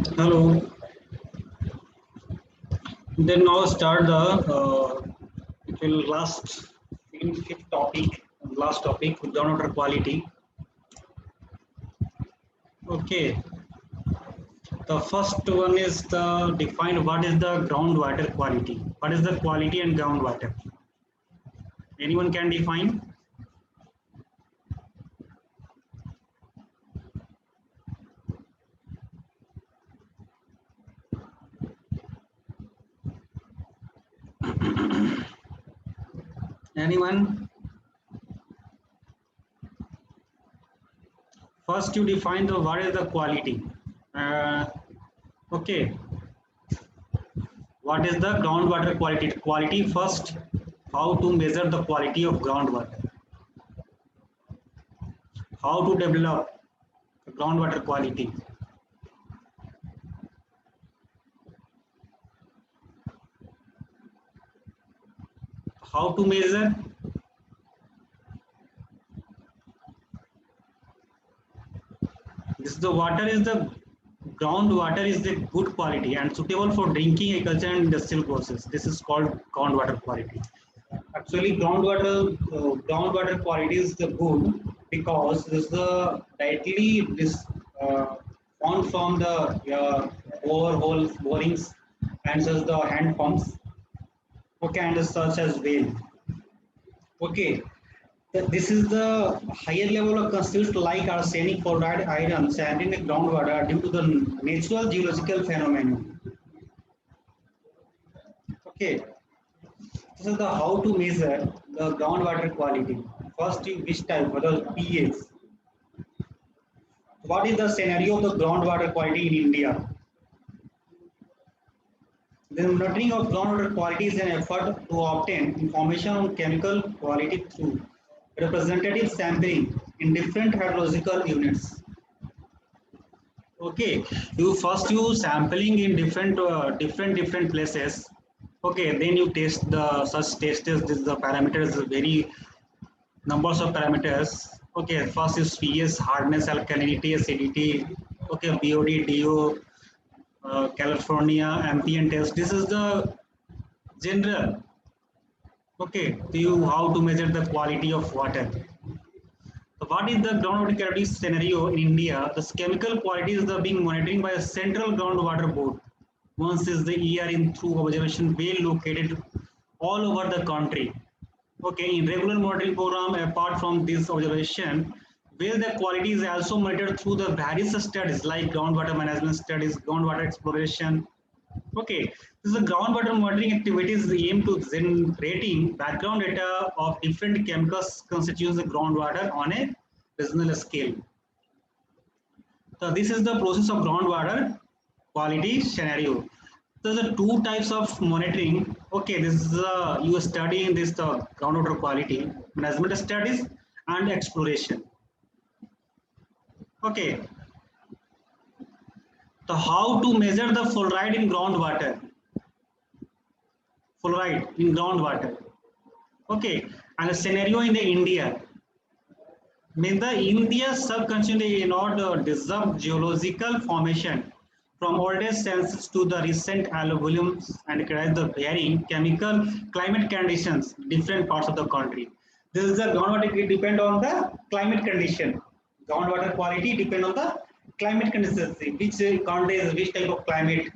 Hello. Then now start the it will last in fifth topic, last topic groundwater quality. Okay. The first one is the define what is the groundwater quality. What is the quality and groundwater? Anyone can define? Anyone? First you define the what is the quality. Uh, okay. What is the groundwater quality? Quality first. How to measure the quality of groundwater? How to develop groundwater quality? How to measure? This the water is the groundwater is the good quality and suitable for drinking, agriculture, and industrial process. This is called groundwater quality. Actually, groundwater quality is the good because this is the directly this found from the borehole borings and such the hand pumps. Okay, and such as well. Okay, this is the higher level of constitutes like arsenic, fluoride, iron, sand in the groundwater due to the natural geological phenomenon. Okay, this is the how to measure the groundwater quality. First, you which type, whether pH. What is the scenario of the groundwater quality in India? The monitoring of groundwater quality is an effort to obtain information on chemical quality through representative sampling in different hydrological units. Okay, you first you sampling in different places. Okay, then you test the such tests. This the parameters very numbers of parameters. Okay, first is pH, hardness, alkalinity, acidity. Okay, BOD, DO, California, ambient test. This is the general. Okay, to you how to measure the quality of water. So what is the groundwater quality scenario in India? The chemical quality is the being monitoring by a central groundwater board. Once is the year in through observation well located all over the country. Okay, in regular monitoring program, apart from this observation, where the quality is also monitored through the various studies like groundwater management studies, groundwater exploration. Okay, this is the groundwater monitoring activities aim to generating background data of different chemicals constitutes the groundwater on a regional scale. So this is the process of groundwater quality scenario. So the two types of monitoring. Okay, this is you are studying this the groundwater quality management studies and exploration. Okay, so how to measure the fluoride in groundwater? Fluoride in groundwater. Okay, and a scenario in the India. Mean the India subcontinent not deserved geological formation from oldest census to the recent alluviums and characterize the varying chemical climate conditions different parts of the country. This is the groundwater depend on the climate condition. Groundwater quality depend on the climate conditions. Which country is which type of climate.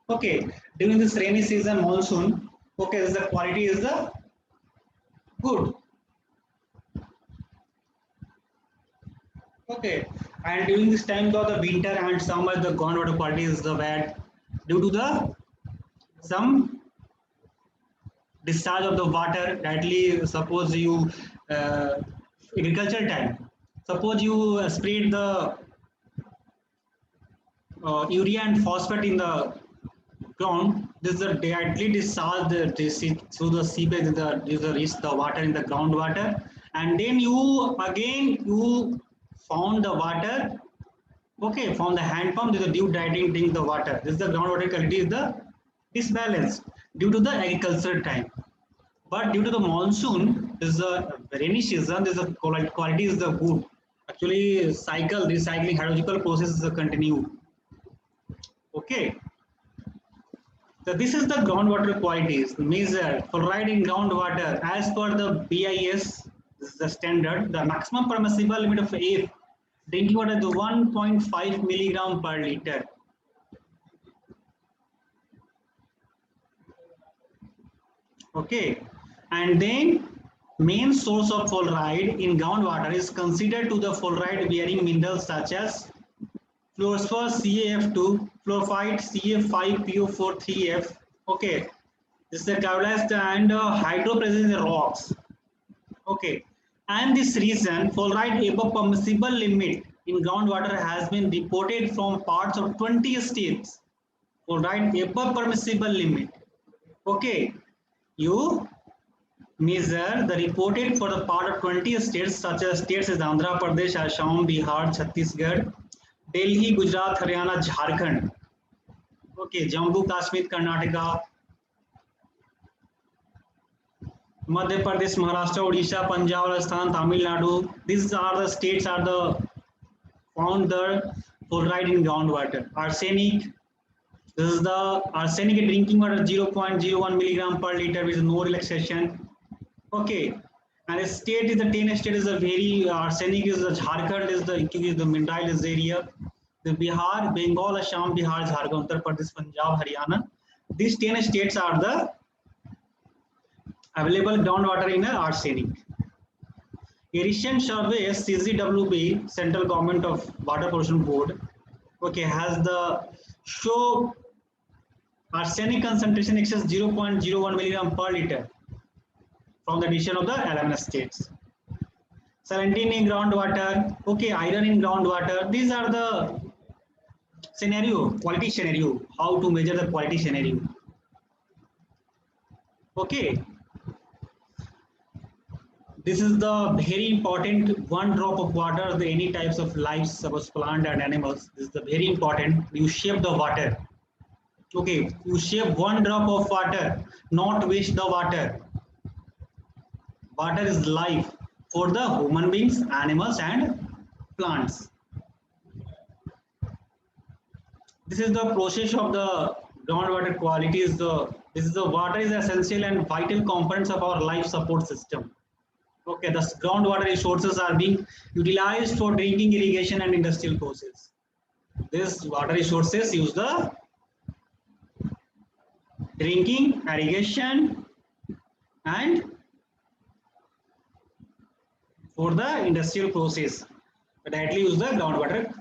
Okay, during this rainy season monsoon. Okay, the quality is the good. Okay, and during this time though the winter and summer the groundwater quality is the bad due to the some discharge of the water directly. Suppose you uh, agricultural time. Suppose you spread the urea and phosphate in the ground. This is the directly discharge through the seepage. The reach the water in the groundwater, and then you again you found the water. Okay, from the hand pump, there's a due draining the water. This is the groundwater quality is the disbalance due to the agricultural time. But due to the monsoon, this is a rainy season. This is a quality is the good. Actually, cycle recycling hydrological process is a continue. Okay. So this is the groundwater qualities measured fluoride in groundwater as per the BIS. This is the standard. The maximum permissible limit of F drinking water is 1.5 milligram per liter. Okay, and then main source of fluoride in groundwater is considered to the fluoride bearing minerals such as fluorspar CaF2, fluorphyte CF5PO4 3F. Okay, this is the catalyst and hydro present in the rocks. Okay, and this reason fluoride above permissible limit in groundwater has been reported from parts of 20 states. Fluoride above permissible limit. Okay, you measure the reported for the part of 20 states such as states as Andhra Pradesh, Assam, Bihar, Chhattisgarh, Delhi, Gujarat, Haryana, Jharkhand. Okay, Jammu, Kashmir, Karnataka, Madhya Pradesh, Maharashtra, Odisha, Punjab, Rajasthan, Tamil Nadu. These are the states are the found the fluoride in groundwater. Arsenic. This is the arsenic in drinking water 0.01 milligram per liter with no relaxation. Okay, and the state is the 10 state is a very arsenic is the Jharkhand is the mineralized area. The Bihar, Bengal, Assam, Bihar, Jharkhand, Uttar Pradesh, Punjab, Haryana. These 10 states are the available groundwater in arsenic. A recent survey, CGWB, Central Government of Water Pollution Board, okay, has the show arsenic concentration excess 0.01 milligram per liter from the addition of the 11 states. Saline in groundwater, okay, iron in groundwater. These are the scenario, quality scenario, how to measure the quality scenario. Okay, this is the very important one drop of water, the any types of life, suppose plant and animals. This is the very important. You shape the water. Okay, you shape one drop of water, not waste the water. Water is life for the human beings, animals, and plants. This is the process of the groundwater quality. This is the water is essential and vital components of our life support system. Okay, the groundwater resources are being utilized for drinking, irrigation, and industrial process. These water resources use the drinking, irrigation, and for the industrial process. Directly use the groundwater.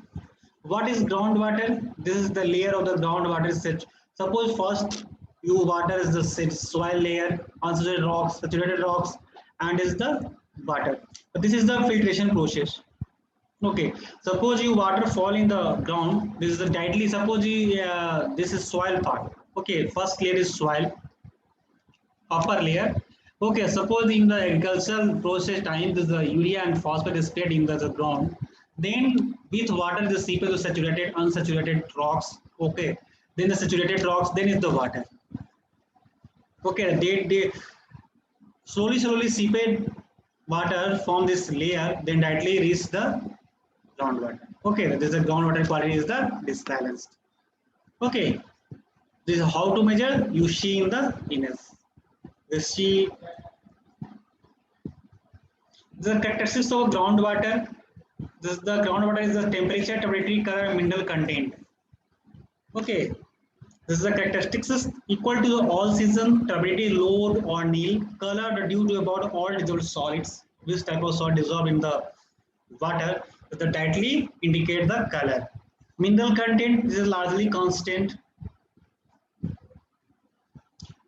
What is groundwater? This is the layer of the groundwater set. Suppose first you water is the soil layer, unsaturated rocks, and is the water. But this is the filtration process. Okay, suppose you water fall in the ground. This is the directly suppose you, this is soil part. Okay, first layer is soil, upper layer. Okay, suppose in the agricultural process time, this the urea and phosphate is spread in the ground. Then with water, the seepage is saturated, unsaturated rocks. Okay, then the saturated rocks, then is the water. Okay, they slowly seepage water from this layer, then directly reach the groundwater. Okay, this is the groundwater quality is the disbalanced. Okay, this is how to measure. You see in the image. This see the characteristics of groundwater. This the groundwater is the temperature, turbidity, color, mineral content. Okay, this is the characteristics is equal to the all season, turbidity low or nil, color due to about all dissolved solids. This type of solid dissolved in the water, the directly indicate the color. Mineral content, this is largely constant.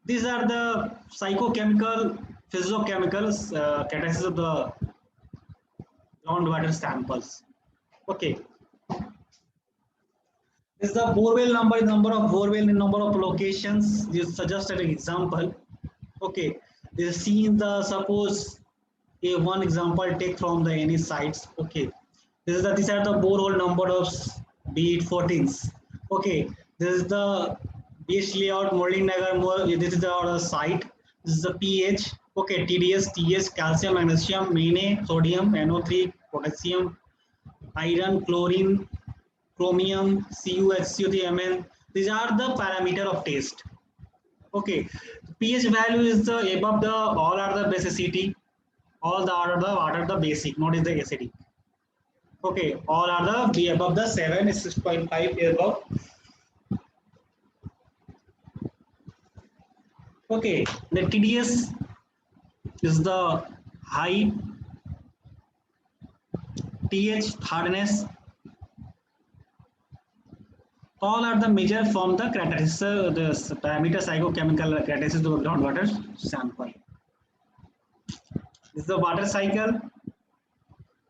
These are the psychochemical, physiochemical characteristics of the groundwater samples. Okay. This is the borewell number of borewell in number of locations. This is just an example. Okay. This is seen the suppose a one example take from the any sites. Okay. These are the borehole number of be it 14s. Okay. This is the base layout molding nagar. This is the site. This is the pH. Okay. TDS, TS, calcium, magnesium, Mene, sodium, NO3, potassium, iron, chlorine, chromium, CuHCO3, Mn. These are the parameter of taste. Okay, pH value is the above the all are the basicity, all the are the what are the basic, not is the acidic. Okay, all are the be above the 7 is 6.5 above. Okay, the TDS is the high, TH hardness. All are the major from the characteristics, the parameter psychochemical characteristics of groundwater sample. This is the water cycle,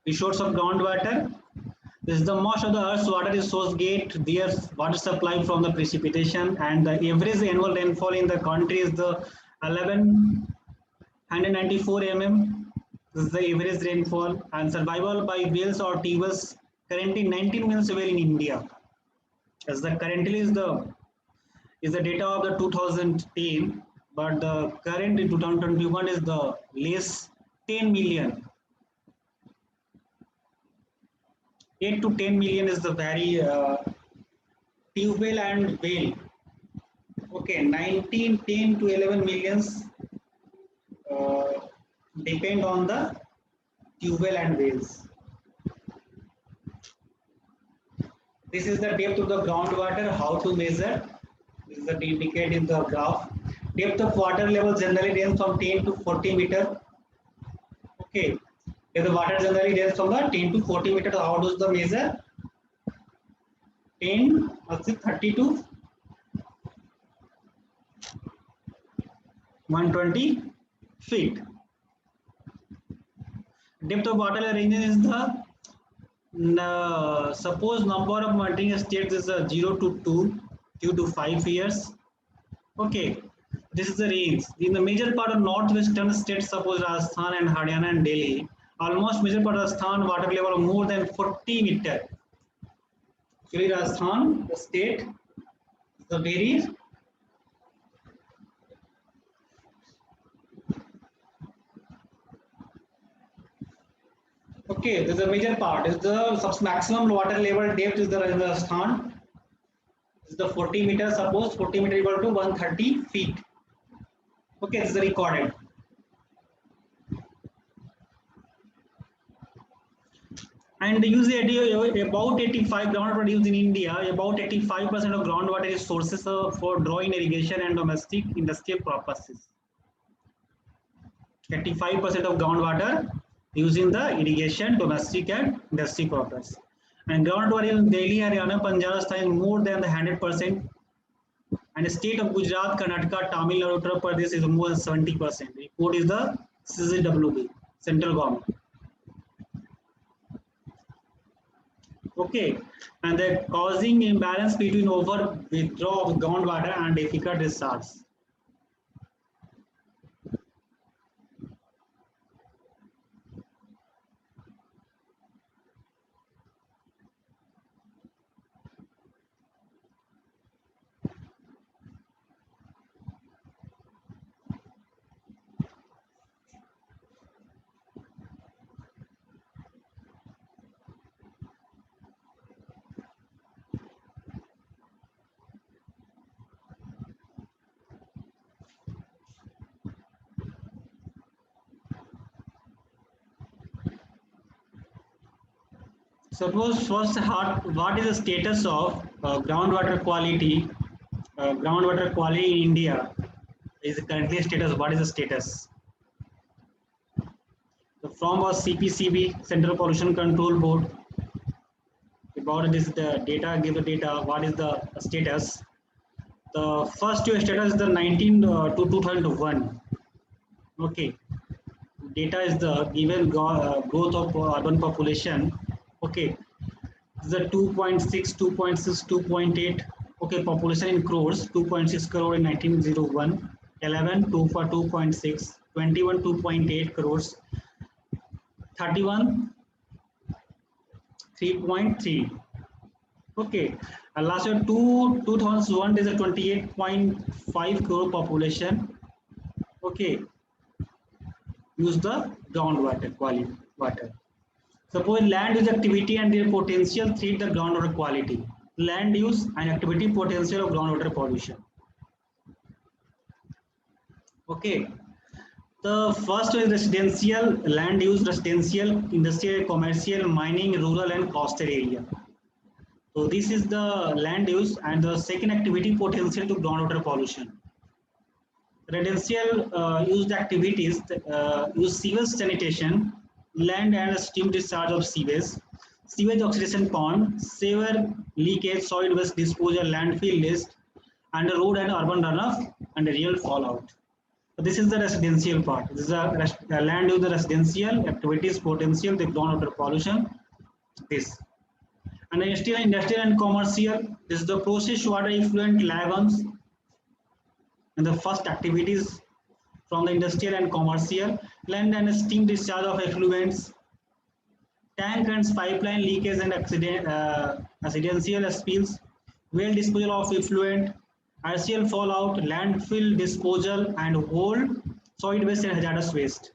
resource of groundwater. This is the most of the Earth's water is source gate, their water supply from the precipitation, and the average annual rainfall in the country is the 1194 mm. This is the average rainfall, and survival by whales or T-whales. Currently 19 whales were in India. As the currently is the data of the 2010, but the current in 2021 is the less 10 million. 8 to 10 million is the very tube whale and whale. Okay, 19, 10 to 11 millions uh, depend on the tube whale and whales. This is the depth of the groundwater, how to measure. This is the indicated in the graph. Depth of water level generally ranges from 10 to 40 meter. Okay, if the water generally ranges from the 10 to 40 meter, how does the measure? 10, 30 to 120 feet. Depth of water ranges is the suppose number of monitoring states is 0 to 2, 2 to 5 years. Okay, this is the range. In the major part of northwestern states, suppose Rajasthan and Haryana and Delhi, almost major part of Rajasthan water level more than 40 meter. Actually, Rajasthan, the state, the very okay. This is a major part. Is the maximum water level depth is the Rajasthan. Is the 40 meter. Suppose 40 meter equal to 130 feet. Okay, this is recorded. And usually about 85 groundwater used in India, about 85% of groundwater is sources for drawing irrigation and domestic industrial purposes. 85% of groundwater used in the irrigation, domestic and industry purpose. And groundwater in Delhi, Haryana, Punjab is more than the 100%. And the state of Gujarat, Karnataka, Tamil Nadu, Uttar Pradesh is more than 70%. Report is the CCWB, central government. Okay, and the causing imbalance between over withdrawal of groundwater and difficult discharge. Suppose first, what is the status of groundwater quality? Groundwater quality in India is currently status. What is the status? The from was CPCB, Central Pollution Control Board. About this, the data, give the data. What is the status? The first year status is the 19 to 2001. Okay, data is the given growth of urban population. Okay, the 2.6, 2.6, 2.8. Okay, population in crores, 2.6 crore in 1901, 11, 2 for 2.6, 21, 2.8 crores, 31, 3.3. Okay, last year 2001 is a 28.5 crore population. Okay, use the groundwater quality water. Suppose land use activity and their potential treat the groundwater quality. land use and activity potential of groundwater pollution. Okay, the first is residential, land use, residential, industrial, commercial, mining, rural and coastal area. So this is the land use and the second activity potential to groundwater pollution. Residential used activities use sewage sanitation, land and steam discharge of sewage oxidation pond, sewer leakage, solid waste disposal, landfill list, and road and urban runoff and real fallout. So this is the residential part. This is a land use, the residential activities potential, the groundwater pollution. This and industrial and commercial. This is the processed water effluent lagoons and the first activities from the industrial and commercial, land and steam discharge of effluents, tank and pipeline leakage and accidental spills, well disposal of effluent, axial fallout, landfill disposal, and whole solid waste and hazardous waste.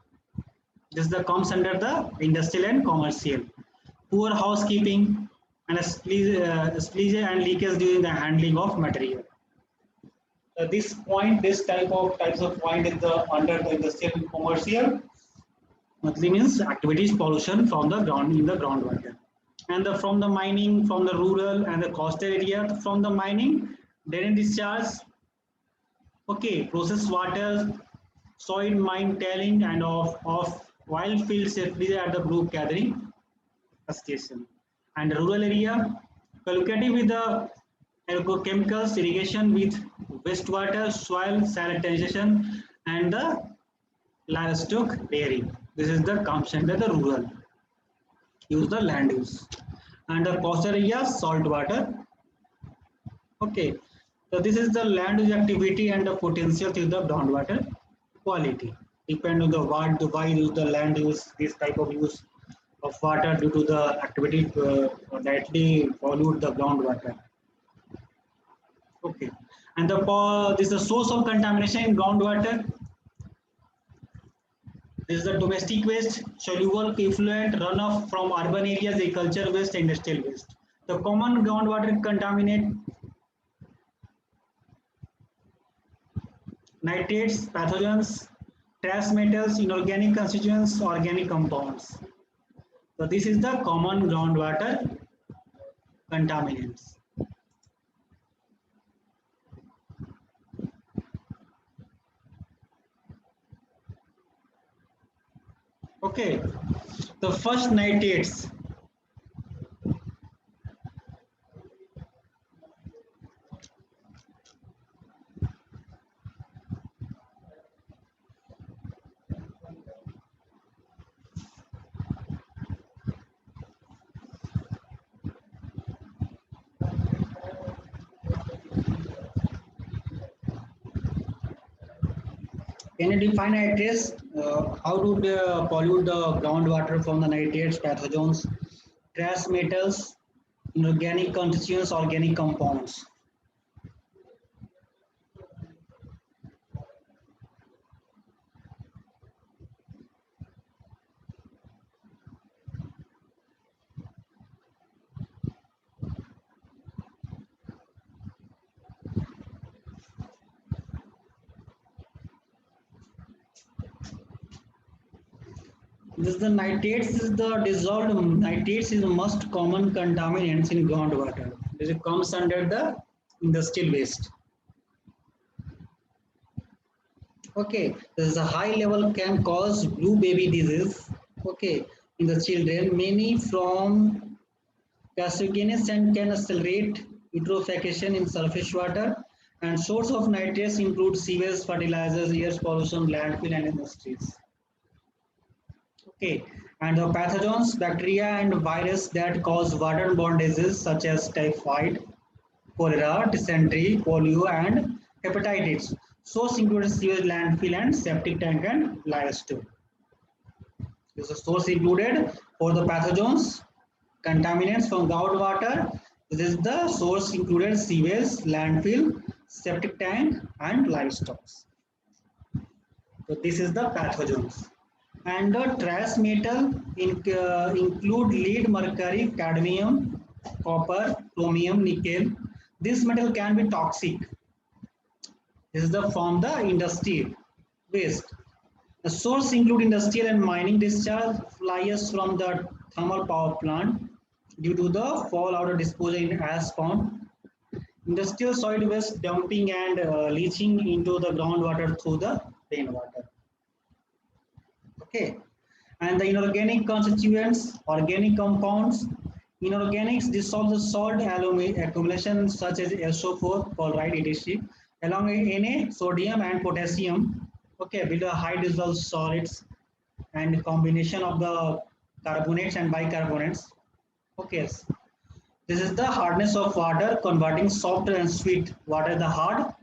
This comes under the industrial and commercial. Poor housekeeping and spillage and leakage during the handling of material. This types of point is the under the industrial and commercial. Monthly means activities pollution from the ground in the groundwater, and from the mining, from the rural and the coastal area. From the mining, drainage discharge, okay, process water, soil mine tailing, and of oil fields safely at the group gathering station. And the rural area, collocative with the agrochemicals, irrigation with wastewater, soil sanitization, and the livestock dairy. This is the comes under the rural. Use the land use. And the coastal area, salt water. Okay. So this is the land use activity and the potential to the groundwater quality. Depend on the why use the land use, this type of use of water due to the activity directly pollute the groundwater. Okay. And this is the source of contamination in groundwater. This is the domestic waste, soluble effluent runoff from urban areas, agriculture waste, industrial waste. The common groundwater contaminant: nitrates, pathogens, trace metals, inorganic constituents, organic compounds. So this is the common groundwater contaminants. Okay, the first nitrates. Can you define nitrates? How do they pollute the groundwater from the nitrates, pathogens, trace metals, inorganic constituents, organic compounds? This is the nitrates is the dissolved nitrates is the most common contaminants in groundwater. This comes under the industrial waste. Okay, this is a high level can cause blue baby disease. Okay, in the children, many from carcinogens and can accelerate eutrophication in surface water. And source of nitrates include sewage, fertilizers, air pollution, landfill, and industries. Okay, and the pathogens, bacteria and virus that cause waterborne diseases such as typhoid, cholera, dysentery, polio, and hepatitis. Source includes sewage, landfill, and septic tank and livestock. This is source included for the pathogens, contaminants from groundwater. This is the source included sewage, landfill, septic tank, and livestock. So this is the pathogens. And the trace metal include lead, mercury, cadmium, copper, chromium, nickel. This metal can be toxic. This is the from the industry waste. The source include industrial and mining discharge, flyers from the thermal power plant due to the fallout or disposal in ash pond, industrial solid waste dumping and leaching into the groundwater through the rainwater. Okay, and the inorganic constituents, organic compounds. Inorganics dissolve the salt accumulation such as SO4, chloride, etc., along with Na, sodium, and potassium. Okay, with the high dissolved solids and combination of the carbonates and bicarbonates. Okay, this is the hardness of water, converting soft and sweet water the hard.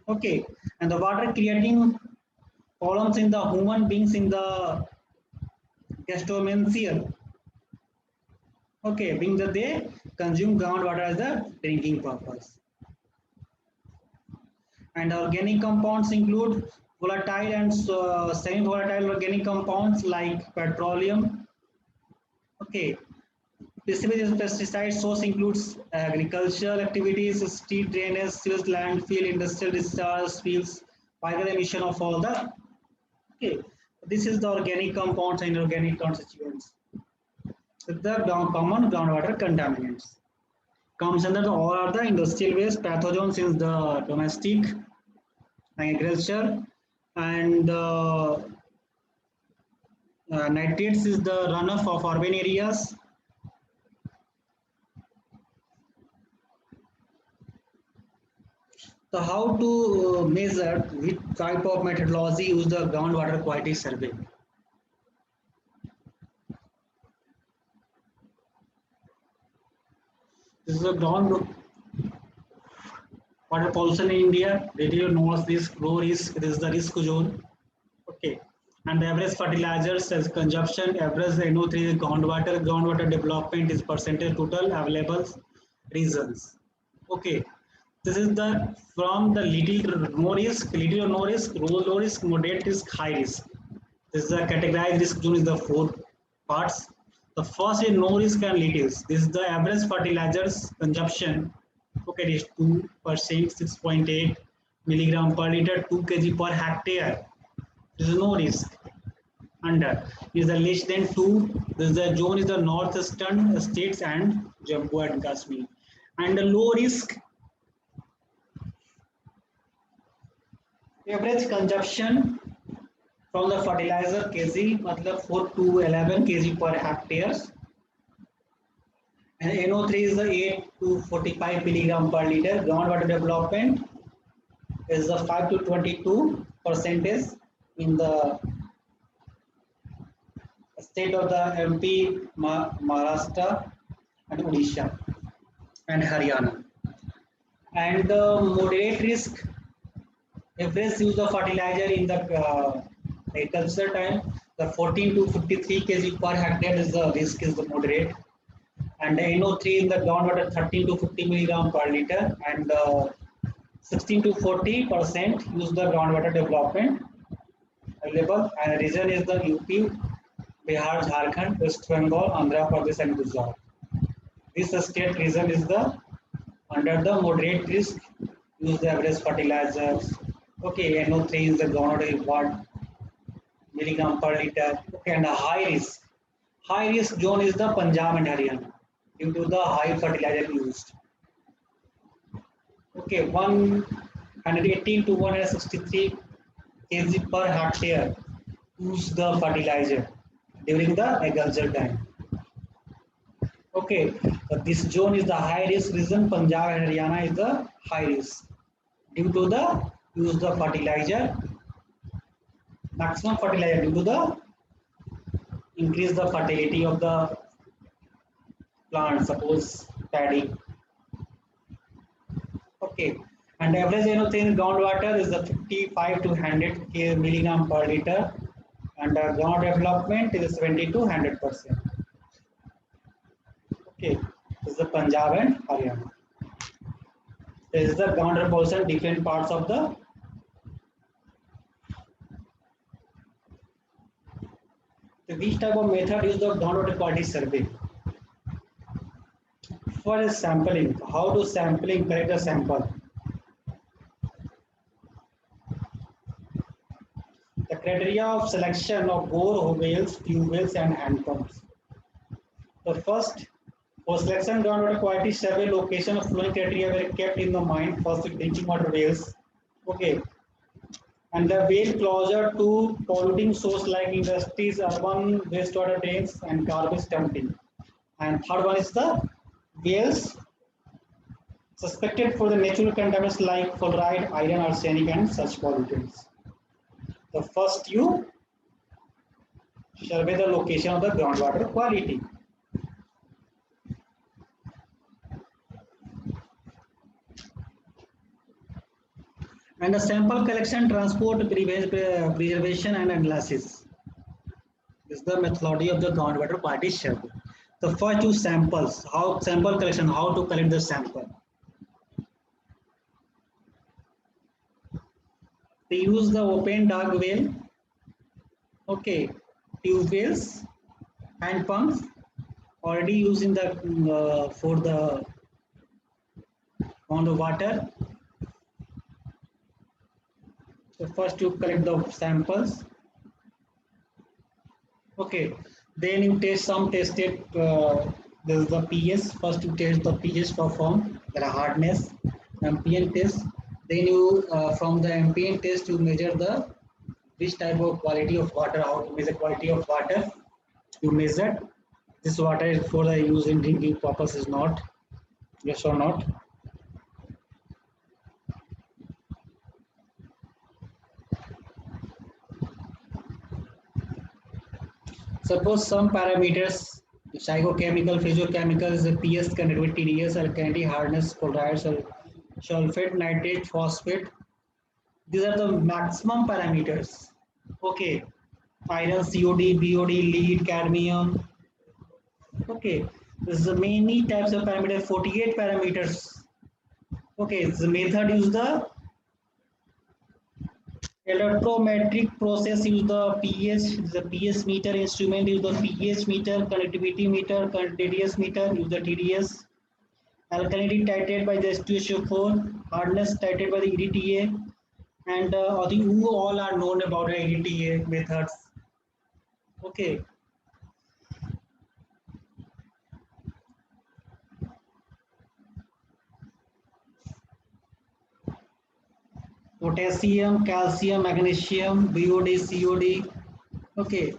Okay, and the water creating problems in the human beings in the gastromental. Okay, being that they consume groundwater as a drinking purpose. And organic compounds include volatile and semi-volatile organic compounds like petroleum. Okay, pesticide source includes agricultural activities, street drainage, sewage, landfill, industrial discharge, fields, viral emission of all the. Okay, this is the organic compounds and inorganic constituents. The common groundwater contaminants comes under the all are the industrial waste, pathogens in the domestic agriculture, and nitrates is the runoff of urban areas. So how to measure which type of methodology use the groundwater quality survey? This is a ground water pollution in India. Radio knows this low risk. This is the risk zone. Okay. And the average fertilizers as consumption, average NO3 groundwater development is percentage total available reasons. Okay. This is the from the little no risk, little or no risk, low risk, moderate risk, high risk. This is the categorized risk zone is the four parts. The first is no risk and little. This is the average fertilizers consumption. Okay, it is 2%, 6.8 milligram per liter, 2 kg per hectare. There is no risk. Under is the less than 2. This is the zone is the northeastern states and Jammu and Kashmir. And the low risk average consumption from the fertilizer kg, matlab 4 to 11 kg per hectares. And NO3 is the 8 to 45 milligram per liter. Groundwater development is the 5 to 22 percentage in the state of the MP, Maharashtra, and Odisha, and Haryana. And the moderate risk, average use of fertilizer in the agriculture time, the 14 to 53 kg per hectare is the risk is the moderate. And the NO3 in the groundwater 13 to 50 milligram per liter, and 16 to 40% use the groundwater development available. And the region is the UP, Bihar, Jharkhand, West Bengal, Andhra Pradesh, and Gujarat. This state region is the under the moderate risk, use the average fertilizers. Okay, NO3 is the groundwater 1 milligram per liter. Okay, and the high risk zone is the Punjab and Haryana due to the high fertilizer used. Okay, 118 to 163 kg per hectare use the fertilizer during the agriculture time. Okay, this zone is the high risk region. Punjab and Haryana is the high risk due to the use the fertilizer, maximum fertilizer due to the increase the fertility of the plant, suppose paddy. Okay, and average NO3 in groundwater is the 55 to 100 milligram per liter, and ground development is 70 to 100%. Okay, this is the Punjab and Haryana. This is the ground pollution different parts of the. So which type of method is the groundwater quality survey? one is sampling. How do sampling collect the sample? The criteria of selection of bore wells, tube wells, and hand pumps. The first, for selection groundwater quality survey, location of flowing criteria were kept in the mind. First, with drinking water wells. Okay, and the well closer to polluting source like industries, urban wastewater tanks, and garbage dumping. And third one is the wells suspected for the natural contaminants like fluoride, iron, arsenic, and such pollutants. The first you survey the location of the groundwater quality. And the sample collection, transport, preservation, and analysis. This is the methodology of the groundwater quality survey. The first two samples, how sample collection, how to collect the sample. They use the open dark well, okay, tube wells, hand pumps, already used in the for the on the water. So first you collect the samples, okay. Then you test some tested. This is the pH. First you test the pH performed, the hardness, ambient test. Then you from the ambient test you measure the which type of quality of water. How to measure quality of water? You measure this water is for the use in drinking purpose is not, yes or not. Suppose some parameters, psychochemical, physiochemicals, the pH, conductivity, TDS, alkalinity, hardness, chlorides, sulfate, nitrate, phosphate. These are the maximum parameters. Okay, iron, COD, BOD, lead, cadmium. Okay, this is the many types of parameters. 48 parameters. Okay, the method use the electrometric process, use the pH, the pH meter instrument, use the pH meter, conductivity meter, TDS meter, use the TDS, alkalinity titrated by the H2SO4, hardness titrated by the EDTA, and I think you all are known about the EDTA methods. Okay. Potassium, calcium, magnesium, BOD, COD. Okay.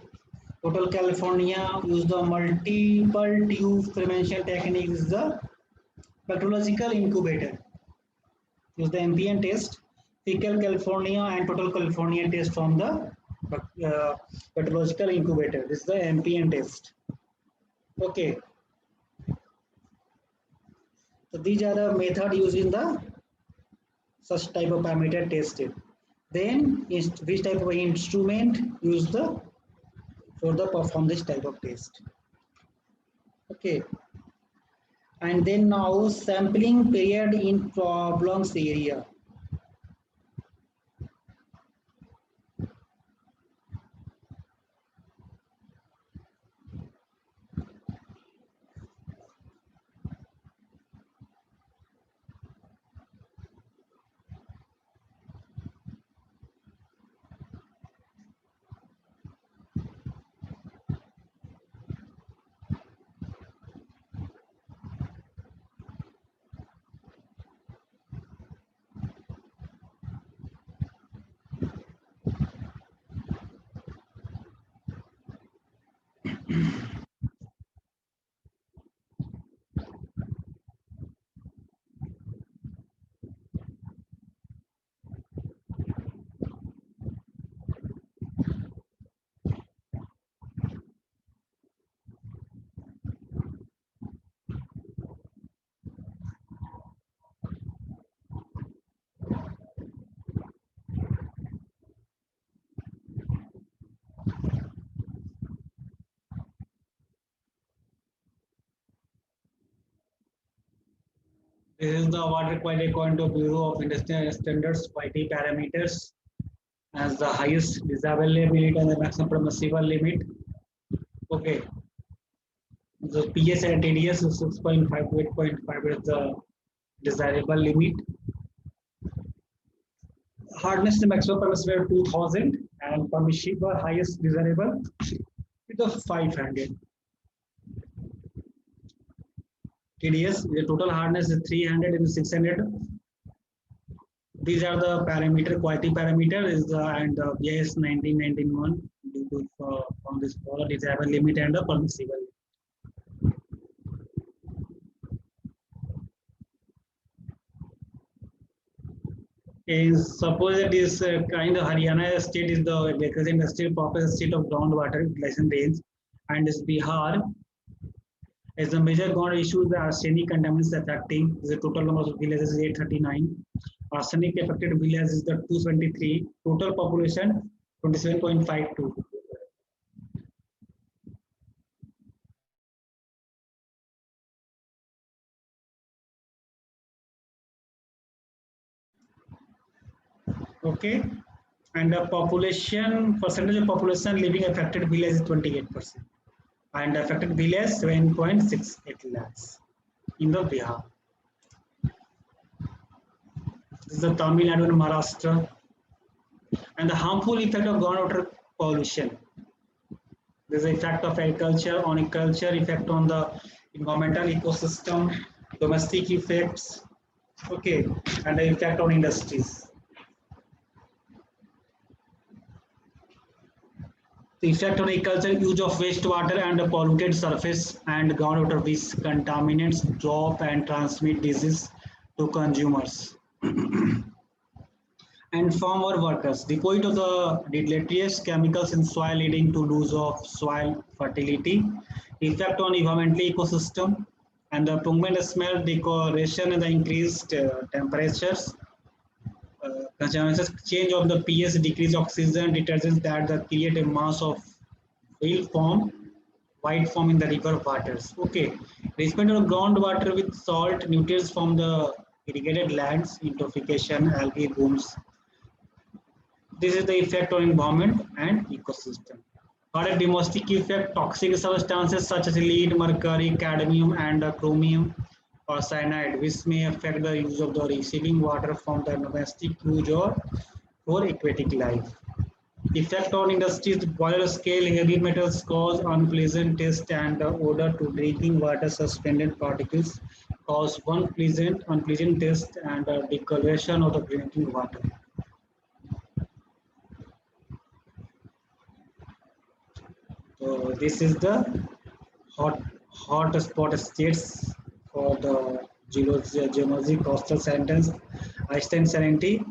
Total California use the multiple tube fermentation technique is the bacteriological incubator. Use the ambient test, fecal California and total California test from the bacteriological incubator. This is the ambient test. Okay. So these are the method used in the such type of parameter tested. Then which type of instrument use the for the perform this type of test. Okay. And then now sampling period in problems area. This is the water quality according to Bureau of Industrial Standards quality parameters as the highest desirable limit and the maximum permissible limit. Okay. The PS and TDS is 6.5 to 8.5 is the desirable limit. Hardness to maximum permissible 2000 and permissible highest desirable is the 500. TDS, the total hardness is 300 and 600. These are the parameter, quality parameter is the and BIS 1991 due to from this desirable limit and the permissible. Is suppose it is kind of Haryana state is the represent state proper state of groundwater utilization range, and is Bihar as the major ground issues the arsenic contaminants affecting the total number of villages is 839. Arsenic affected villages is the 273. Total population 27.52. Okay, and the population percentage of population living affected village is 28%, and affected village 7.68 lakhs in the Bihar. This is the Tamil Nadu and Maharashtra, and the harmful effect of groundwater pollution. There is the effect of agriculture on agriculture, effect on the environmental ecosystem, domestic effects, okay, and the effect on industries. The effect on agriculture, use of wastewater and the polluted surface and groundwater which contaminants drop and transmit disease to consumers. And farmer workers, deposit of the deleterious chemicals in soil leading to loss of soil fertility, effect on environmental ecosystem, and the pungent smell, decoration, and the increased temperatures, change of the pH, decrease oxygen, detergents that create a mass of oil form, white form in the river waters. Okay, replacement of groundwater with salt, nutrients from the irrigated lands, eutrophication, algae blooms. This is the effect on environment and ecosystem. Got a domestic effect, toxic substances such as lead, mercury, cadmium, and chromium or cyanide, which may affect the use of the receiving water from the domestic use or for aquatic life. Effect on industries, boiler scale, heavy metals cause unpleasant taste and odor to drinking water. Suspended particles cause unpleasant taste and discoloration of the drinking water. So this is the hot spot states for the geology coastal sentence, Einstein salinity,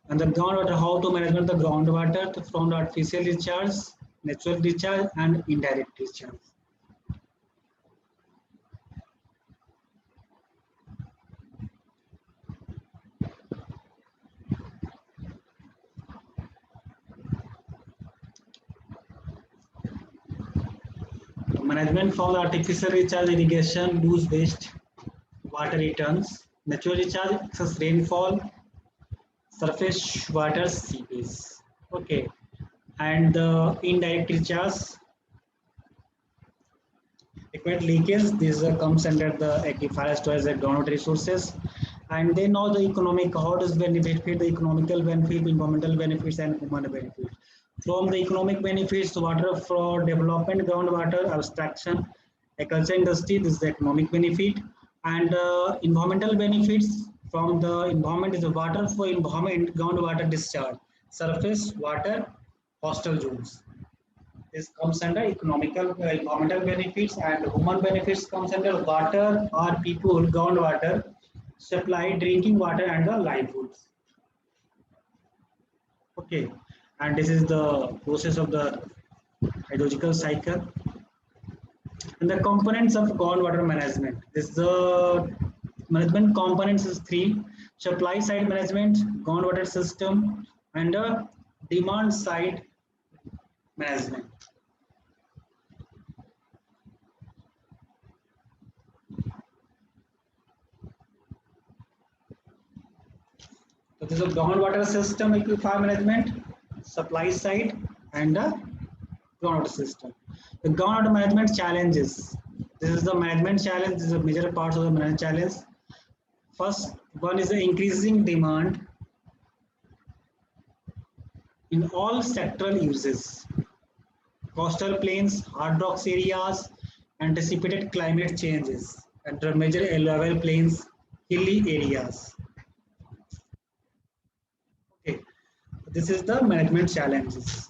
and the groundwater, how to manage the groundwater from the artificial recharge, natural recharge, and indirect recharge. Management from the artificial recharge, irrigation, lose waste, water returns, natural recharge, excess rainfall, surface water seepage. Okay, and the indirect recharge, liquid leakage. This comes under the aquifer storage and groundwater resources. And they know the economic, how does benefit, the economical benefit, environmental benefits, and human benefits. From the economic benefits, water for development, groundwater abstraction, agriculture industry, this is the economic benefit. And environmental benefits from the environment is the water for environment, groundwater discharge, surface water, coastal zones. This comes under economical environmental benefits, and human benefits comes under water or people, groundwater, supply, drinking water, and the livelihoods. Okay, and this is the process of the hydrological cycle. And the components of groundwater management. This the management components is three: supply side management, groundwater system, and demand side management. So this is a groundwater system, aquifer management, supply side, and the groundwater system. The groundwater management challenges. This is the management challenge. This is the major parts of the management challenge. First one is the increasing demand in all sectoral uses. Coastal plains, hard rocks areas, anticipated climate changes, and the major level plains, hilly areas. Okay, this is the management challenges.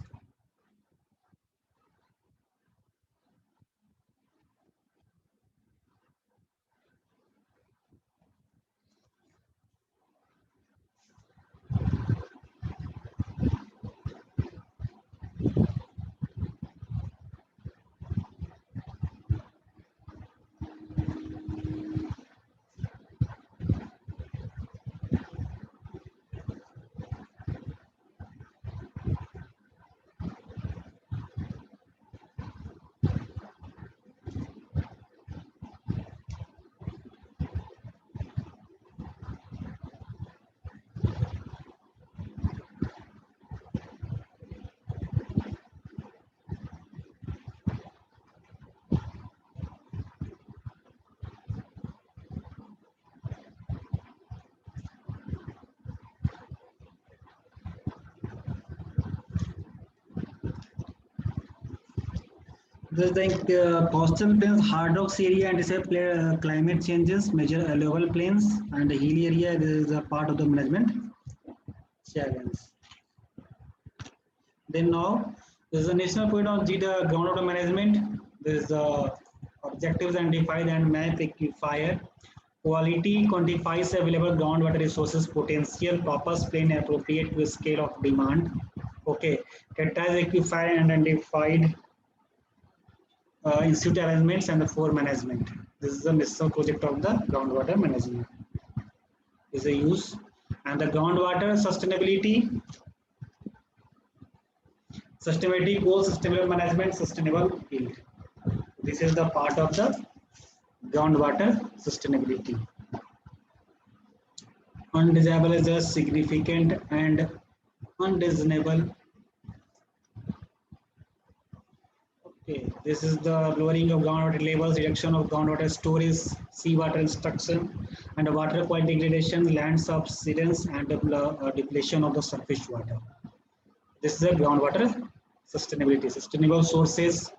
This is the coastal plains, hard rocks area, anticipate climate changes, major level plains, and the hilly area. This is a part of the management challenge. Then now, this is a national point of the groundwater management. There is objectives identified and map equifier. Quality quantifies available groundwater resources potential, purpose plan appropriate to scale of demand. Okay, characterize equifier and identified institute arrangements and the for management. This is the national project of the groundwater management. Is a use and the groundwater sustainability. Sustainability goals, sustainable management, sustainable yield. This is the part of the groundwater sustainability. Undesirable is a significant and undesirable. Okay, this is the lowering of groundwater levels, reduction of groundwater storage, seawater instruction, and water quality degradation, land subsidence, and depletion of the surface water. This is the groundwater sustainability. Sustainable sources,